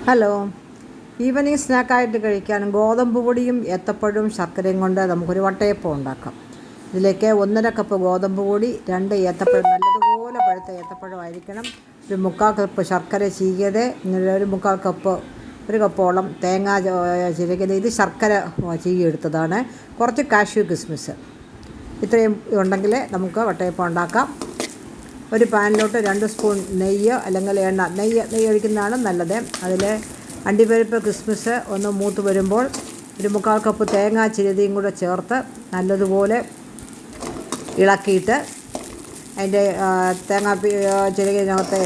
Hello, evening സ്നാക്കായിട്ട് കഴിക്കാൻ ഗോതമ്പ് പൊടിയും ഏത്തപ്പഴവും ശർക്കരയും കൊണ്ട് നമുക്കൊരു വട്ടയപ്പം ഉണ്ടാക്കാം. ഇതിലേക്ക് 1.5 കപ്പ് ഗോതമ്പ് പൊടി, 2 ഏത്തപ്പഴം, നല്ലതുപോലെ പഴുത്ത ഏത്തപ്പഴമായിരിക്കണം, ഒരു 3/4 കപ്പ് ശർക്കര ചീകിയത്, ഒരു 3/4 കപ്പ് 1 കപ്പോളം തേങ്ങ ചിരകിയത്. ഇത് ശർക്കര ചീകിയെടുത്തതാണ്. കുറച്ച് കാഷ്യൂ കിസ്മിസ്. ഇത്രയും ഉണ്ടെങ്കിൽ നമുക്ക് വട്ടയപ്പം ഉണ്ടാക്കാം. ഒരു പാനിലോട്ട് 2 സ്പൂൺ നെയ്യ് അല്ലെങ്കിൽ എണ്ണ, നെയ്യ് ഒഴിക്കുന്നതാണ് നല്ലത്. അതിൽ അണ്ടിപ്പരിപ്പ് കിസ്മിസ് ഒന്ന് മൂത്ത് വരുമ്പോൾ ഒരു 3/4 കപ്പ് തേങ്ങ ചിരതിയും കൂടെ ചേർത്ത് നല്ലതുപോലെ ഇളക്കിയിട്ട് അതിൻ്റെ തേങ്ങ ചിരകിനകത്തെ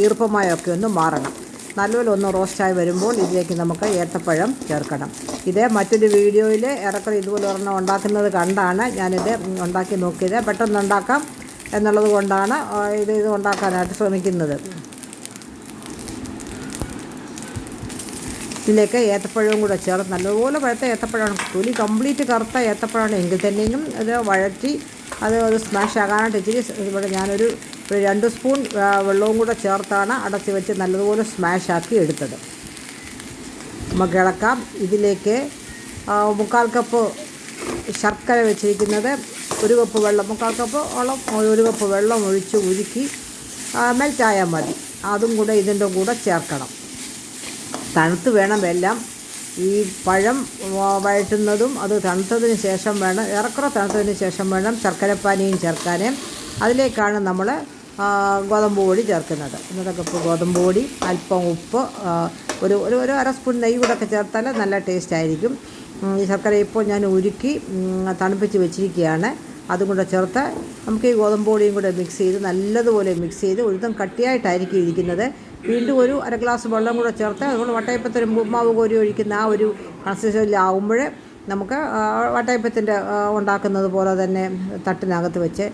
ഈർപ്പമായൊക്കെ ഒന്ന് മാറണം. നല്ലപോലെ ഒന്ന് റോസ്റ്റായി വരുമ്പോൾ ഇതിലേക്ക് നമുക്ക് ഏത്തപ്പഴം ചേർക്കണം. ഇത് മറ്റൊരു വീഡിയോയിൽ ഏറെക്കുറെ ഇതുപോലെ ഒരെണ്ണം ഉണ്ടാക്കുന്നത് കണ്ടാണ് ഞാനിത് ഉണ്ടാക്കി നോക്കിയത്. പെട്ടെന്നുണ്ടാക്കാം എന്നുള്ളത് കൊണ്ടാണ് ഇത് ഉണ്ടാക്കാനായിട്ട് ശ്രമിക്കുന്നത്. ഇതിലേക്ക് ഏത്തപ്പഴവും കൂടെ ചേർത്ത് നല്ലതുപോലെ പഴുത്ത ഏത്തപ്പഴമാണ്, തൊലി കംപ്ലീറ്റ് കറുത്ത ഏത്തപ്പഴമാണ് എങ്കിൽ തന്നെയും ഇത് വഴറ്റി അത് സ്മാഷ് ആകാനായിട്ട് ഇച്ചിരി ഇവിടെ ഞാനൊരു 2 സ്പൂൺ വെള്ളവും കൂടെ ചേർത്താണ് അടച്ച് വെച്ച് നല്ലതുപോലെ സ്മാഷാക്കി എടുത്തത്. നമുക്ക് ഇളക്കാം. ഇതിലേക്ക് 3/4 കപ്പ് ശർക്കര വെച്ചിരിക്കുന്നത്, 1 കപ്പ് വെള്ളം, 3/4 കപ്പ് വെള്ളം, 1 കപ്പ് വെള്ളം ഒഴിച്ച് ഉരുക്കി മെൽറ്റായാൽ മതി. അതും കൂടെ ഇതിൻ്റെ കൂടെ ചേർക്കണം. തണുത്ത് വേണം എല്ലാം. ഈ പഴം വഴറ്റുന്നതും അത് തണുത്തതിന് ശേഷം വേണം, ഏറെക്കുറെ തണുത്തതിന് ശേഷം വേണം ശർക്കരപ്പാനിയും ചേർക്കാൻ. അതിലേക്കാണ് നമ്മൾ ഗോതമ്പ് പൊടി ചേർക്കുന്നത്. 1 കപ്പ് ഗോതമ്പ് പൊടി, അല്പം ഉപ്പ്, ഒരു 1/2 സ്പൂൺ നെയ്യ് കൂടെ ഒക്കെ ചേർത്താൽ നല്ല ടേസ്റ്റ് ആയിരിക്കും. ഈ ശർക്കര ഇപ്പോൾ ഞാൻ ഉരുക്കി തണുപ്പിച്ച് വെച്ചിരിക്കുകയാണ്. അതും കൂടെ ചേർത്ത് നമുക്ക് ഈ ഗോതമ്പ് പൊടിയും കൂടെ മിക്സ് ചെയ്ത് നല്ലതുപോലെ മിക്സ് ചെയ്ത് ഒരുത്തം കട്ടിയായിട്ടായിരിക്കും ഇരിക്കുന്നത്. വീണ്ടും ഒരു 1/2 ഗ്ലാസ് വെള്ളം കൂടെ ചേർത്ത് അതുകൊണ്ട് വട്ടയപ്പത്തിന് മാവ് കോരി ഒഴിക്കുന്ന ആ ഒരു കൺസിസ്റ്റൻസിലാവുമ്പോൾ നമുക്ക് വട്ടയപ്പത്തിൻ്റെ ഉണ്ടാക്കുന്നത് പോലെ തന്നെ തട്ടിനകത്ത് വെച്ച്